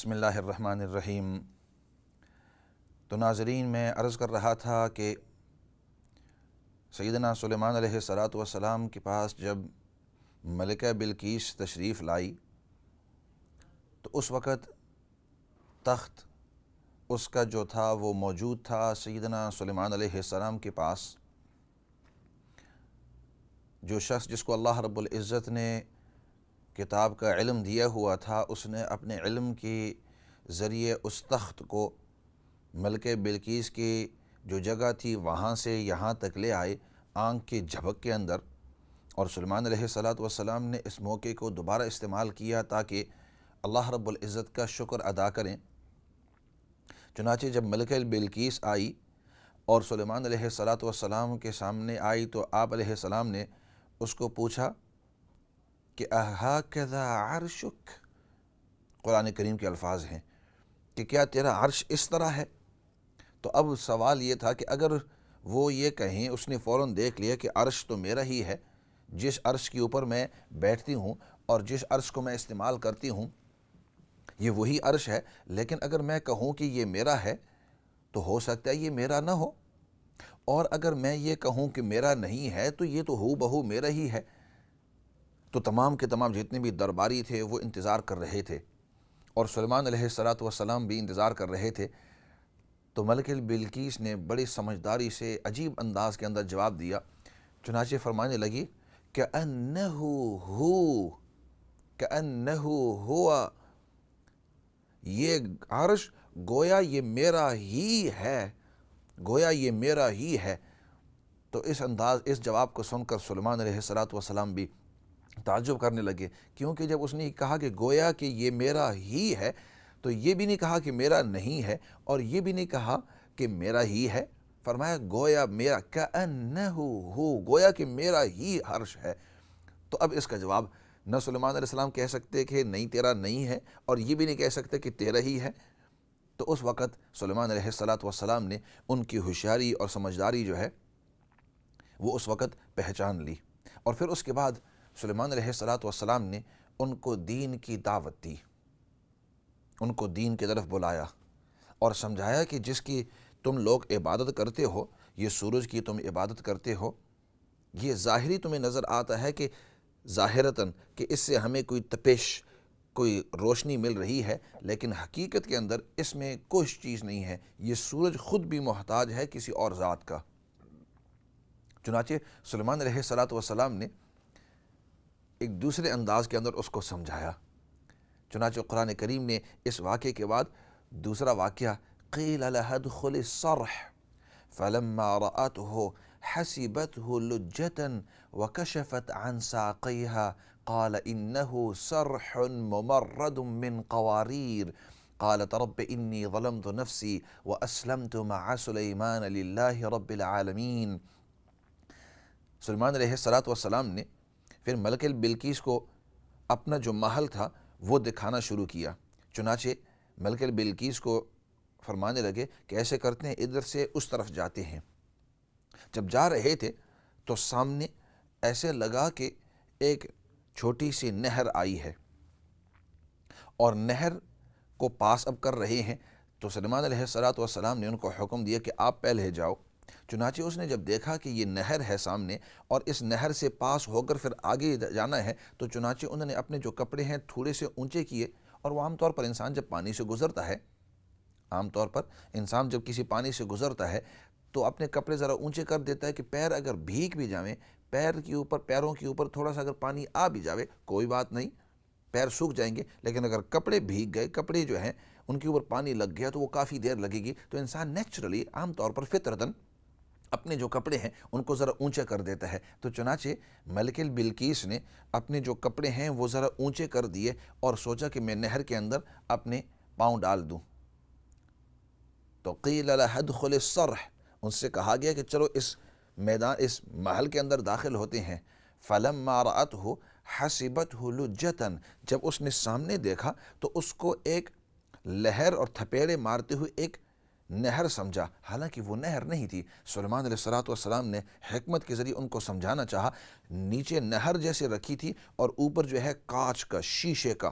بسم اللہ الرحمن الرحیم۔ تو ناظرین، میں عرض کر رہا تھا کہ سیدنا سلیمان علیہ السلام کے پاس جب ملکہ بلقیس تشریف لائی تو اس وقت تخت اس کا جو تھا وہ موجود تھا سیدنا سلیمان علیہ السلام کے پاس۔ جو شخص جس کو اللہ رب العزت نے کتاب کا علم دیا ہوا تھا، اس نے اپنے علم کے ذریعے اس تخت کو ملکہ بلقیس کی جو جگہ تھی وہاں سے یہاں تک لے آئے آنکھ کی جھپک کے اندر، اور سلیمان علیہ السلام نے اس موقع کو دوبارہ استعمال کیا تاکہ اللہ رب العزت کا شکر ادا کریں۔ چنانچہ جب ملکہ بلقیس آئی اور سلیمان علیہ السلام کے سامنے آئی تو آپ علیہ السلام نے اس کو پوچھا کہ اَهَكَذَا عَرْشُكَ، قرآن کریم کے الفاظ ہیں کہ کیا تیرا عرش اس طرح ہے؟ تو اب سوال یہ تھا کہ اگر وہ یہ کہیں، اس نے فوراً دیکھ لیا کہ عرش تو میرا ہی ہے، جس عرش کے اوپر میں بیٹھتی ہوں اور جس عرش کو میں استعمال کرتی ہوں یہ وہی عرش ہے، لیکن اگر میں کہوں کہ یہ میرا ہے تو ہو سکتا ہے یہ میرا نہ ہو، اور اگر میں یہ کہوں کہ میرا نہیں ہے تو یہ تو ہو بہو میرا ہی ہے۔ تو تمام کے تمام جتنے بھی درباری تھے وہ انتظار کر رہے تھے اور سلیمان علیہ السلام بھی انتظار کر رہے تھے۔ تو ملکہ بلقیس نے بڑی سمجھداری سے عجیب انداز کے اندر جواب دیا، چنانچہ فرمانے لگی كأنه هو، كأنه هو، یہ عرش گویا یہ میرا ہی ہے، گویا یہ میرا ہی ہے۔ تو اس جواب کو سن کر سلیمان علیہ السلام بھی تعجب کرنے لگے، کیونکہ جب اس نے کہا کہ گویا کہ یہ میرا ہی ہے تو یہ بھی نہیں کہا کہ میرا نہیں ہے، اور یہ بھی نہیں کہا کہ میرا ہی ہے، فرمایا گویا میرا، كأنه هو، گویا کہ میرا ہی عرش ہے۔ تو اب اس کا جواب نہ سلیمان علیہ السلام کہہ سکتے کہ نہیں تیرا نہیں ہے، اور یہ بھی نہیں کہہ سکتے کہ تیرا ہی ہے۔ تو اس وقت سلیمان علیہ السلام نے ان کی ہوشیاری اور سمجھداری جو ہے وہ اس وقت پہچان لی، اور پھر اس کے بعد سلیمان علیہ السلام نے ان کو دین کی دعوت دی، ان کو دین کی طرف بلایا اور سمجھایا کہ جس کی تم لوگ عبادت کرتے ہو، یہ سورج کی تم عبادت کرتے ہو، یہ ظاہری تمہیں نظر آتا ہے کہ ظاہراً کہ اس سے ہمیں کوئی تپش، کوئی روشنی مل رہی ہے، لیکن حقیقت کے اندر اس میں کوئی چیز نہیں ہے، یہ سورج خود بھی محتاج ہے کسی اور ذات کا۔ چنانچہ سلیمان علیہ السلام نے ایک دوسرے انداز کے اندر اس کو سمجھایا۔ چنانچہ قرآن کریم نے اس واقعے کے بعد دوسرا واقعہ قیل لها ادخل الصرح فلما رأته حسبته لجة وكشفت عن ساقيها قال إنه صرح ممرد من قوارير قالت رب إني ظلمت نفسي وأسلمت مع سليمان لله رب العالمين۔ سلیمان علیہ السلام نے پھر ملکہ بلقیس کو اپنا جو محل تھا وہ دکھانا شروع کیا۔ چنانچہ ملکہ بلقیس کو فرمانے لگے کہ ایسے کرتے ہیں، ادھر سے اس طرف جاتے ہیں۔ جب جا رہے تھے تو سامنے ایسے لگا کہ ایک چھوٹی سی نہر آئی ہے، اور نہر کو پاس اب کر رہے ہیں، تو سلیمان علیہ السلام نے ان کو حکم دیا کہ آپ پہلے جاؤ۔ چنانچہ اس نے جب دیکھا کہ یہ نہر ہے سامنے اور اس نہر سے پاس ہو کر پھر آگے جانا ہے، تو چنانچہ انہوں نے اپنے جو کپڑے ہیں تھوڑے سے اونچے کیے، اور وہ عام طور پر انسان جب پانی سے گزرتا ہے، عام طور پر انسان جب کسی پانی سے گزرتا ہے تو اپنے کپڑے ذرا اونچے کر دیتا ہے کہ پیر اگر بھیگ بھی جائیں، پیروں کے اوپر تھوڑا سا اگر پانی آ بھی جاوے کوئی بات نہیں، پیر سوکھ جائیں گے، لیکن اگر کپڑے بھیگ گئے، کپڑے جو ہیں ان کے اوپر پانی لگ گیا تو وہ کافی دیر لگے گی، تو انسان نیچرلی عام طور پر فطرتاً اپنے جو کپڑے ہیں ان کو ذرا اونچے کر دیتا ہے۔ تو چنانچہ ملکہ بلقیس نے اپنے جو کپڑے ہیں وہ ذرا اونچے کر دیے اور سوچا کہ میں نہر کے اندر اپنے پاؤں ڈال دوں۔ تو قیل لها ادخل الصرح، ان سے کہا گیا کہ چلو اس میدان، اس محل کے اندر داخل ہوتے ہیں۔ فلما رأته حسبته لجة، جب اس نے سامنے دیکھا تو اس کو ایک لہر اور تھپیڑے مارتے ہوئے ایک نہر سمجھا، حالانکہ وہ نہر نہیں تھی۔ سلیمان علیہ السلام نے حکمت کے ذریعے ان کو سمجھانا چاہا، نیچے نہر جیسے رکھی تھی اور اوپر جو ہے کانچ کا، شیشے کا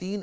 3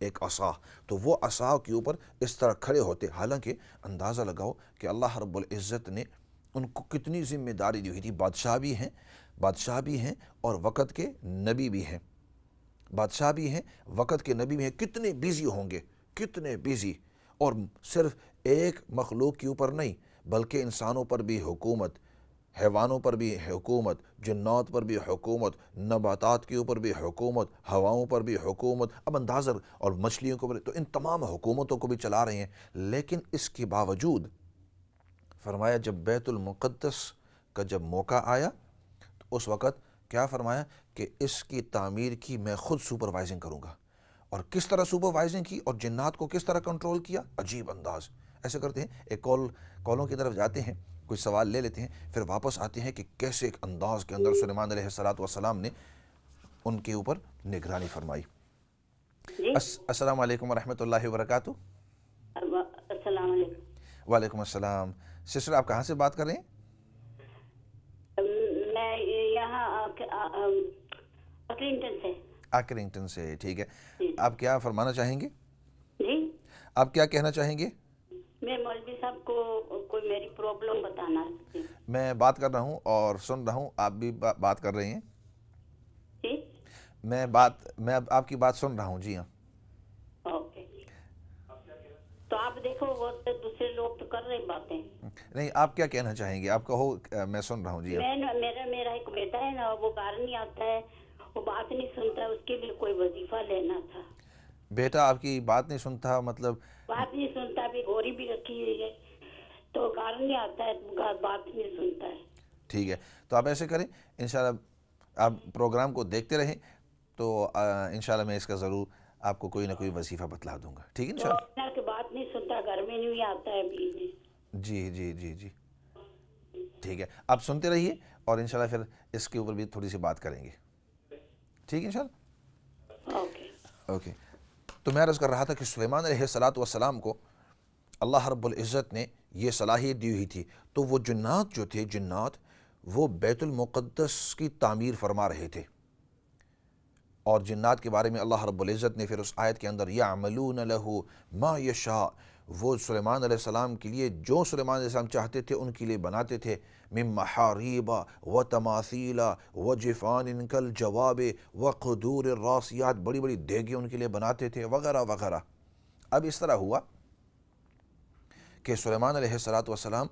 ایک عصا، تو وہ عصا کے اوپر اس طرح کھڑے ہوتے، حالانکہ اندازہ لگاؤ کہ اللہ رب العزت نے ان کو کتنی ذمہ داری دی ہوئی تھی، بادشاہ بھی ہیں اور وقت کے نبی بھی ہیں، بادشاہ بھی ہیں وقت کے نبی بھی ہیں، کتنے بیزی ہوں گے، کتنے بیزی، اور صرف ایک مخلوق کے اوپر نہیں بلکہ انسانوں پر بھی حکومت، حیوانوں پر بھی حکومت، جنات پر بھی حکومت، نباتات کے اوپر بھی حکومت، ہواؤں پر بھی حکومت، اب اندازہ، اور مچھلیوں کو بھی، تو ان تمام حکومتوں کو بھی چلا رہے ہیں۔ لیکن اس کے باوجود فرمایا جب بیت المقدس کا جب موقع آیا تو اس وقت کیا فرمایا کہ اس کی تعمیر کی میں خود سپروائزنگ کروں گا، اور کس طرح سپروائزنگ کی اور جنات کو کس طرح کنٹرول کیا، عجیب انداز۔ ایسے کرتے ہیں، ایک کالوں کی طرف جاتے ہیں، کوئی سوال لے لیتے ہیں، پھر واپس آتے ہیں کہ کیسے ایک انداز کے اندر سلیمان علیہ السلام نے ان کے اوپر نگرانی فرمائی۔ السلام علیکم ورحمۃ اللہ وبرکاتہ۔ السلام علیکم۔ وعلیکم السلام۔ سسٹر آپ کہاں سے بات کر رہے ہیں؟ میں یہاں آکرنگٹن سے۔ آکرنگٹن سے، ٹھیک ہے۔ آپ کیا فرمانا چاہیں گے؟ جی، آپ کیا کہنا چاہیں گے؟ میں مولوی صاحب کو کوئی میری پرابلم بتانا ہے۔ میں بات کر رہا ہوں اور سن رہا ہوں، آپ بھی بات کر رہے ہیں؟ جی، میں آپ کی بات سن رہا ہوں، جی ہاں۔ اوکے، تو آپ دیکھو وہ دوسرے لوگ تو کر رہے باتیں، نہیں، آپ کیا کہنا چاہیں گے؟ آپ کہو، میں سن رہا ہوں، جی ہاں۔ میرا ایک بیٹا ہے نا، وہ باہر نہیں آتا ہے، وہ بات نہیں سنتا، اس کے لیے کوئی وظیفہ لینا تھا۔ بیٹا آپ کی بات نہیں سنتا؟ مطلب بات نہیں سنتا، ابھی گوری بھی رکھی ہوئی ہے، تو کار نہیں آتا ہے، بات نہیں سنتا ہے۔ ٹھیک ہے، تو آپ ایسے کریں، انشاءاللہ آپ پروگرام کو دیکھتے رہیں، تو انشاءاللہ میں اس کا ضرور آپ کو کوئی نہ کوئی وظیفہ بتلا دوں گا، ٹھیک ہے انشاءاللہ؟ کہ بات نہیں سنتا، گھر میں نہیں آتا ہے ابھی۔ جی جی جی جی، ٹھیک ہے، آپ سنتے رہیے اور انشاءاللہ پھر اس کے اوپر بھی تھوڑی سی بات کریں گے، ٹھیک ہے انشاءاللہ؟ اوکے۔ تو میں عرض کر رہا تھا کہ سلیمان علیہ السلام کو اللہ رب العزت نے یہ صلاحیت دی ہوئی تھی، تو وہ جنات جو تھے، وہ بیت المقدس کی تعمیر فرما رہے تھے، اور جنات کے بارے میں اللہ رب العزت نے پھر اس آیت کے اندر یعملون لہ ما یشاء، وہ سلیمان علیہ السلام کے لیے جو سلیمان علیہ السلام چاہتے تھے ان کے لیے بناتے تھے، من محاریب و تماثیل و جفان کالجواب و قدور الراسیات، بڑی بڑی دیگیں ان کے لیے بناتے تھے، وغیرہ وغیرہ۔ اب اس طرح ہوا کہ سلیمان علیہ السلام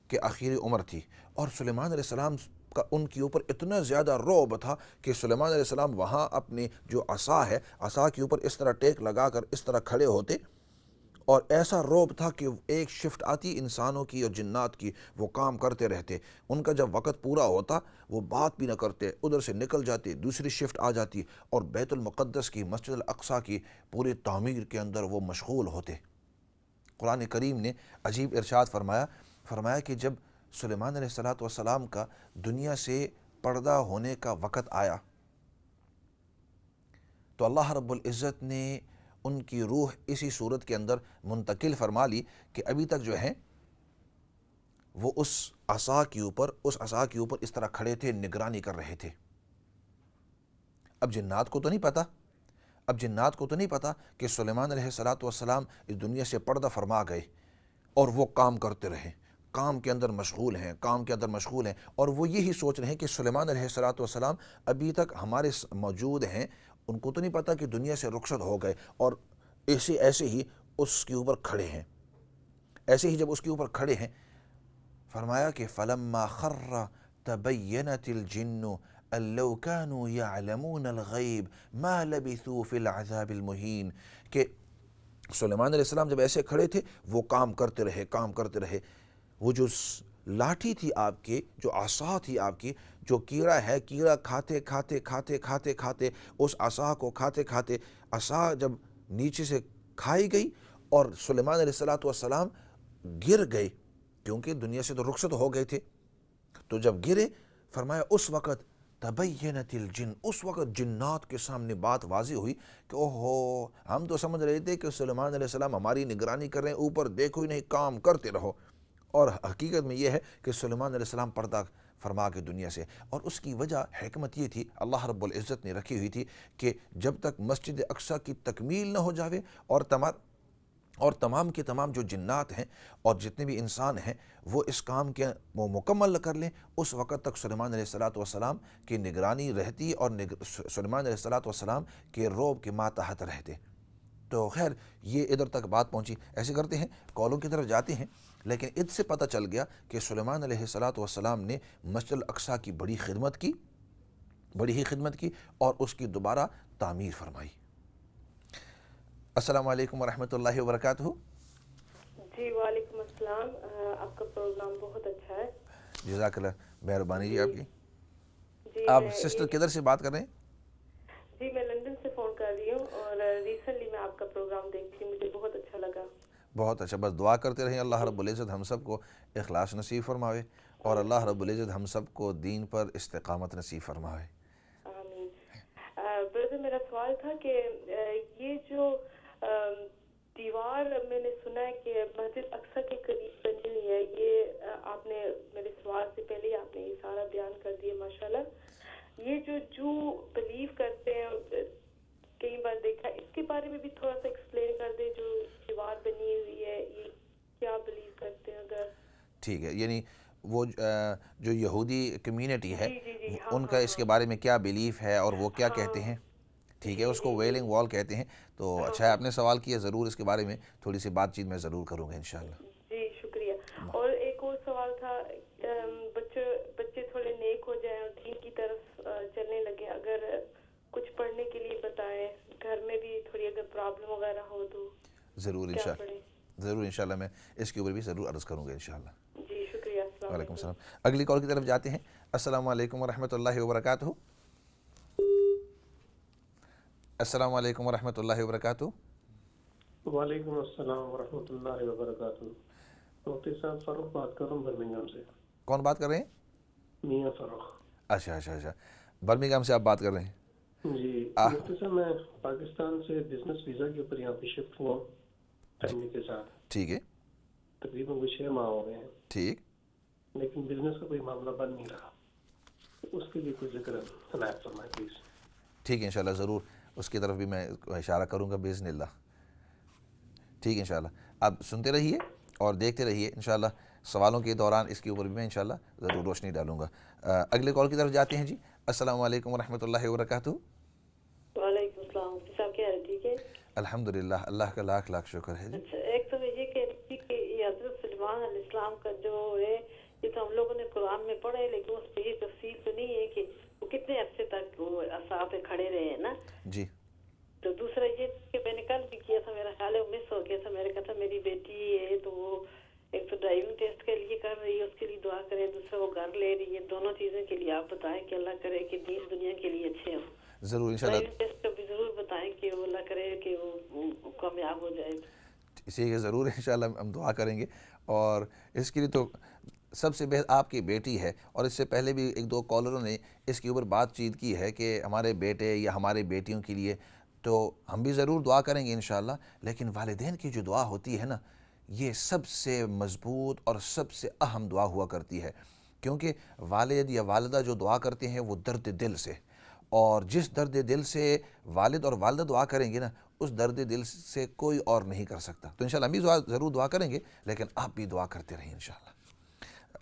کے آخری عمر تھی، اور سلیمان علیہ السلام کا ان کے اوپر اتنا زیادہ رعب تھا کہ سلیمان علیہ السلام وہاں اپنی جو عصا ہے، عصا کے اوپر اس طرح ٹیک لگا کر اس طرح کھڑے ہوتے، اور ایسا رعب تھا کہ ایک شفٹ آتی انسانوں کی اور جنات کی، وہ کام کرتے رہتے، ان کا جب وقت پورا ہوتا وہ بات بھی نہ کرتے، ادھر سے نکل جاتے، دوسری شفٹ آ جاتی، اور بیت المقدس کی، مسجد الاقصی کی پوری تعمیر کے اندر وہ مشغول ہوتے۔ قرآن کریم نے عجیب ارشاد فرمایا کہ جب سلیمان علیہ السلام کا دنیا سے پردہ ہونے کا وقت آیا تو اللہ رب العزت نے ان کی روح اسی صورت کے اندر منتقل فرما لی کہ ابھی تک جو ہے وہ اس عصا کے اوپر اس طرح کھڑے تھے، نگرانی کر رہے تھے۔ اب جنات کو تو نہیں پتا کہ سلیمان علیہ السلام اس دنیا سے پردہ فرما گئے، اور وہ کام کرتے رہے، کام کے اندر مشغول ہیں، اور وہ یہی سوچ رہے ہیں کہ سلیمان علیہ السلام ابھی تک ہمارے موجود ہیں، ان کو تو نہیں پتا کہ دنیا سے رخصت ہو گئے، اور ایسے ہی اس کے اوپر کھڑے ہیں۔ ایسے ہی جب اس کے اوپر کھڑے ہیں، فرمایا کہ فَلَمَّا خَرَّ تَبَيَّنَتِ الْجِنُّ أَن لَّوْ كَانُوا يَعْلَمُونَ الْغَيْبَ مَا لَبِثُوا فِي الْعَذَابِ الْمُهِينِ، کہ سلیمان علیہ السلام جب ایسے کھڑے تھے وہ کام کرتے رہے، وہ جو لاٹھی تھی آپ کے، جو عصا تھی آپ کی، جو کیڑا کھاتے اس عصا کو کھاتے عصا جب نیچے سے کھائی گئی اور سلیمان علیہ السلام گر گئے، کیونکہ دنیا سے تو رخصت ہو گئے تھے، تو جب گرے فرمایا اس وقت تبینت الجن، اس وقت جنات کے سامنے بات واضح ہوئی کہ اوہو، ہم تو سمجھ رہے تھے کہ سلیمان علیہ السلام ہماری نگرانی کر رہے ہیں، اوپر دیکھو ہی نہیں، کام کرتے رہو، اور حقیقت میں یہ ہے کہ سلیمان علیہ السلام پردہ فرما کے دنیا سے، اور اس کی وجہ حکمت یہ تھی اللہ رب العزت نے رکھی ہوئی تھی کہ جب تک مسجد اقصیٰ کی تکمیل نہ ہو جاوے اور تمام کے تمام جو جنات ہیں اور جتنے بھی انسان ہیں وہ اس کام کے وہ مکمل کر لیں، اس وقت تک سلیمان علیہ السلام کی نگرانی رہتی اور سلیمان علیہ السلام کے رعب کے ماتحت رہتے۔ تو خیر یہ ادھر تک بات پہنچی۔ ایسے کرتے ہیں کالوں کی طرف جاتے ہیں، لیکن اس سے پتہ چل گیا کہ سلیمان علیہ السلام نے مسجد الاقصیٰ کی بڑی ہی خدمت کی اور اس کی دوبارہ تعمیر فرمائی۔ السلام علیکم ورحمۃ اللہ وبرکاتہ۔ جی وعلیکم السلام، آپ کا پروگرام بہت اچھا ہے، جزاک اللہ، مہربانی جی آپ کی۔ جی آپ سسٹر کدھر سے بات کر رہے ہیں؟ جی میں لندن سے فون کر رہی ہوں، اور ریسنٹلی میں آپ کا پروگرام دیکھی، مجھے بہت اچھا لگا۔ بہت اچھا، بس دعا کرتے رہیں اللہ رب العزت ہم سب کو اخلاص نصیب فرماوے اور اللہ رب العزت ہم سب کو دین پر استقامت نصیب فرماوے۔ آمین۔ بردر میرا سوال تھا کہ یہ جو دیوار میں نے سنا ہے کہ مسجد اقصیٰ کے قریب بنی ہوئی ہے، یہ آپ نے میرے سوال سے پہلے ہی آپ نے یہ سارا بیان کر دیا ماشاءاللہ۔ یہ جو بلیو کرتے ہیں کئی بار دیکھا، اس کے بارے میں بھی تھوڑا سا ایکسپلین کر دیں، جو دیوار بنی ہوئی ہے یہ کیا بلیو کرتے ہیں اگر؟ ٹھیک ہے، یعنی وہ جو یہودی کمیونٹی ہے ان کا اس کے بارے میں کیا بیلیف ہے اور وہ کیا کہتے ہیں، ٹھیک ہے، اس کو ویلنگ وال کہتے ہیں۔ تو اچھا ہے آپ نے سوال کیا، ضرور اس کے بارے میں تھوڑی سی بات چیت میں ضرور کروں گا انشاءاللہ۔ جی شکریہ۔ اور ایک اور سوال تھا، بچے تھوڑے نیک ہو جائیں اور دین کی طرف چلنے لگے، اگر کچھ پڑھنے کے لیے بتائیں، گھر میں بھی تھوڑی اگر پرابلم وغیرہ ہو تو ضرور انشاءاللہ میں اس کے اوپر بھی ضرور عرض کروں گا انشاءاللہ۔ جی شکریہ۔ وعلیکم السلام۔ اگلی کال کی طرف جاتے ہیں۔ السلام علیکم ورحمۃ اللہ وبرکاتہ۔ السلام علیکم ورحمۃ اللہ وبرکاتہ۔ وعلیکم السلام ورحمۃ اللہ وبرکاتہ۔ مفتی صاحب فاروق بات کر رہا ہوں برمنگھم سے۔ کون بات کر رہے ہیں؟ میاں فاروق۔ اچھا، برمنگھم سے آپ بات کر رہے ہیں؟ جی مفتی صاحب میں پاکستان سے بزنس ویزا کے اوپر یہاں پہ شفٹ ہوا فیملی کے ساتھ۔ ٹھیک ہے، تقریباً 6 ماہ ہو گئے ہیں، ٹھیک، لیکن بزنس کا کوئی معاملہ بن نہیں رہا، اس کے لیے کوئی ذکر عنایت فرمائیں پلیز۔ ٹھیک ہے انشاءاللہ، ضرور اس کی طرف بھی میں اشارہ کروں گا باذن اللہ۔ ٹھیک ہے انشاءاللہ، آپ سنتے رہیے اور دیکھتے رہیے، انشاءاللہ سوالوں کے دوران اس کے اوپر بھی میں انشاءاللہ ضرور روشنی ڈالوں گا۔ اگلے کال کی طرف جاتے ہیں جی۔ السلام علیکم ورحمۃ اللہ وبرکاتہ۔ وعلیکم السلام، صاحب کیا ہے؟ ٹھیک ہے الحمدللہ، اللہ کا لاکھ لاکھ شکر ہے جی۔ اچھا، ایک تو یہ کہ یہ حضرت سلیمان علیہ السلام کا جو ہے، یہ تو ہم لوگوں نے قرآن میں پڑھا ہے، لیکن اس پہ یہ تفصیل تو نہیں ہے کہ وہ کتنے عرصے تک وہ اصحاب پہ کھڑے رہے ہیں نا۔ جی، تو دوسرا یہ کہ میں نے کل بھی کیا تھا، میرا خیال ہے وہ مس ہو گیا تھا، میں نے کہا تھا میری بیٹی ہے تو وہ ایک تو ڈرائیونگ ٹیسٹ کے لیے کر رہی ہے، اس کے لیے دعا کریں، دوسرا وہ گھر لے رہی ہے، دونوں چیزوں کے لیے آپ بتائیں کہ اللہ کرے کہ دین دنیا کے لیے اچھے ہوں۔ ضرور انشاءاللہ، ڈرائیونگ ٹیسٹ کا بھی ضرور بتائیں کہ وہ اللہ کرے کہ وہ کامیاب ہو جائے۔ اسی کے ضرور انشاءاللہ ہم دعا کریں گے، اور اس کے لیے تو سب سے بہتر آپ کی بیٹی ہے، اور اس سے پہلے بھی ایک دو کالروں نے اس کے اوپر بات چیت کی ہے کہ ہمارے بیٹے یا ہمارے بیٹیوں کے لیے، تو ہم بھی ضرور دعا کریں گے انشاءاللہ، لیکن والدین کی جو دعا ہوتی ہے نا، یہ سب سے مضبوط اور سب سے اہم دعا ہوا کرتی ہے، کیونکہ والد یا والدہ جو دعا کرتے ہیں وہ درد دل سے، اور جس درد دل سے والد اور والدہ دعا کریں گے نا، اس درد دل سے کوئی اور نہیں کر سکتا۔ تو انشاءاللہ ہم بھی ضرور دعا کریں گے، لیکن آپ بھی دعا کرتے رہیں انشاءاللہ۔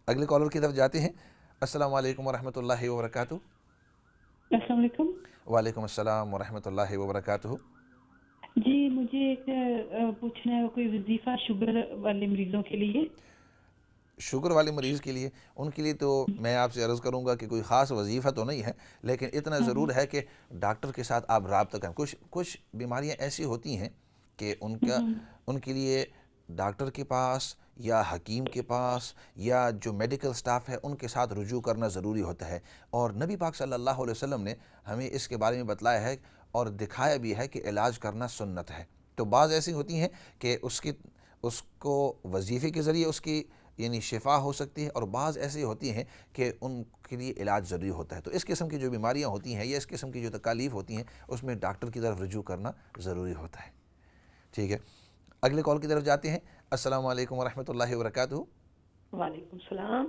اگلے کالر کی طرف جاتے ہیں۔ السلام علیکم ورحمۃ اللہ وبرکاتہ۔ السلام علیکم۔ وعلیکم السلام ورحمۃ اللہ وبرکاتہ۔ جی مجھے ایک پوچھنا ہے، کوئی وظیفہ شوگر والے مریضوں کے لیے؟ شوگر والے مریض کے لیے، ان کے لیے تو میں آپ سے عرض کروں گا کہ کوئی خاص وظیفہ تو نہیں ہے، لیکن اتنا ضرور ہے کہ ڈاکٹر کے ساتھ آپ رابطہ کریں۔ کچھ بیماریاں ایسی ہوتی ہیں کہ ان کے لیے ڈاکٹر کے پاس یا حکیم کے پاس یا جو میڈیکل سٹاف ہے ان کے ساتھ رجوع کرنا ضروری ہوتا ہے، اور نبی پاک صلی اللہ علیہ وسلم نے ہمیں اس کے بارے میں بتلایا ہے اور دکھایا بھی ہے کہ علاج کرنا سنت ہے۔ تو بعض ایسی ہوتی ہیں کہ اس کو وظیفے کے ذریعے اس کی یعنی شفا ہو سکتی ہے، اور بعض ایسی ہوتی ہیں کہ ان کے لیے علاج ضروری ہوتا ہے۔ تو اس قسم کی جو بیماریاں ہوتی ہیں یا اس قسم کی جو تکالیف ہوتی ہیں، اس میں ڈاکٹر کی طرف رجوع کرنا ضروری ہوتا ہے۔ ٹھیک ہے، اگلے کال کی طرف جاتے ہیں۔ السلام علیکم ورحمۃ اللہ وبرکاتہ۔ وعلیکم السلام.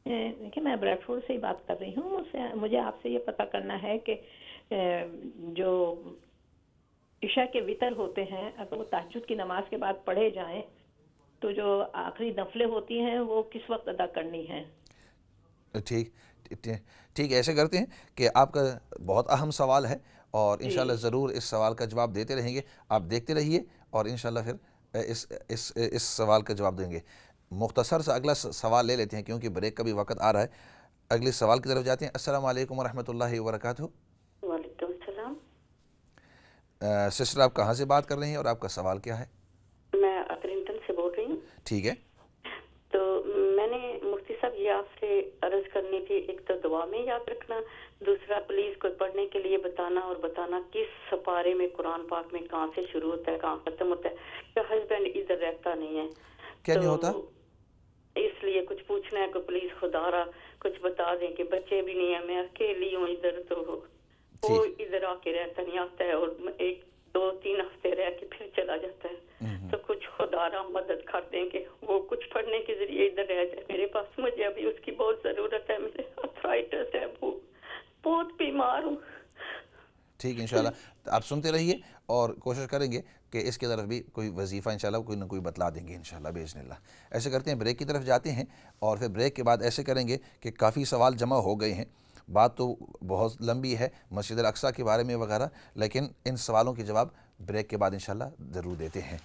دیکھیں میں بریڈ فورڈ سے ہی بات کر رہی ہوں. مجھے آپ سے یہ پتہ کرنا ہے کہ جو عشاء کے وطر ہوتے ہیں اگر وہ تہجد کی نماز کے بعد پڑھے جائیں تو جو آخری نفلیں ہوتی ہیں وہ کس وقت ادا کرنی ہیں؟ ٹھیک ایسے کرتے ہیں کہ آپ کا بہت اہم سوال ہے اور انشاءاللہ ضرور اس سوال کا جواب دیتے رہیں گے. آپ دیکھتے رہیے اور انشاءاللہ پھر اس سوال کا جواب دیں گے. مختصر سا اگلا سوال لے لیتے ہیں کیونکہ بریک کا بھی وقت آ رہا ہے. اگلے سوال کی طرف جاتے ہیں. السلام علیکم ورحمۃ اللہ وبرکاتہ. وعلیکم السلام. سسٹر آپ کہاں سے بات کر رہی ہیں اور آپ کا سوال کیا ہے؟ میں اکرنٹن سے بول رہی ہوں. ٹھیک ہے. تو میں نے مفتی صاحب یہ آپ سے عرض کرنی تھی، ایک تو دعا میں یاد رکھنا، دوسرا پلیز کوئی پڑھنے کے لیے بتانا اور بتانا کس سپارے میں قرآن پاک میں کہاں سے شروع ہوتا ہے کہاں ختم ہوتا ہے. کہ ہسبینڈ ادھر رہتا نہیں ہے. کیا نہیں ہوتا؟ اس لیے کچھ پوچھنا ہے کہ پلیز خدا را کچھ بتا دیں کہ بچے بھی نہیں ہیں، میں اکیلی ہوں ادھر، تو وہ ادھر آ کے رہتا نہیں، آتا ہے اور 1-2-3 ہفتے رہ کے پھر چلا جاتا ہے. تو کچھ خدا را مدد کر دیں کہ وہ کچھ پڑھنے کے ذریعے ادھر رہ جائے میرے پاس. مجھے ابھی اس کی بہت ضرورت ہے، میرے آرتھرائٹس ہے، وہ بہت بیمار ہوں. ٹھیک انشاءاللہ آپ سنتے رہیے اور کوشش کریں گے کہ اس کی طرف بھی کوئی وظیفہ انشاءاللہ کوئی نہ کوئی بتلا دیں گے انشاءاللہ باذن اللہ. ایسے کرتے ہیں بریک کی طرف جاتے ہیں اور پھر بریک کے بعد ایسے کریں گے کہ کافی سوال جمع ہو گئے ہیں. بات تو بہت لمبی ہے مسجد الاقصیٰ کے بارے میں وغیرہ، لیکن ان سوالوں کے جواب بریک کے بعد انشاءاللہ ضرور دیتے ہیں.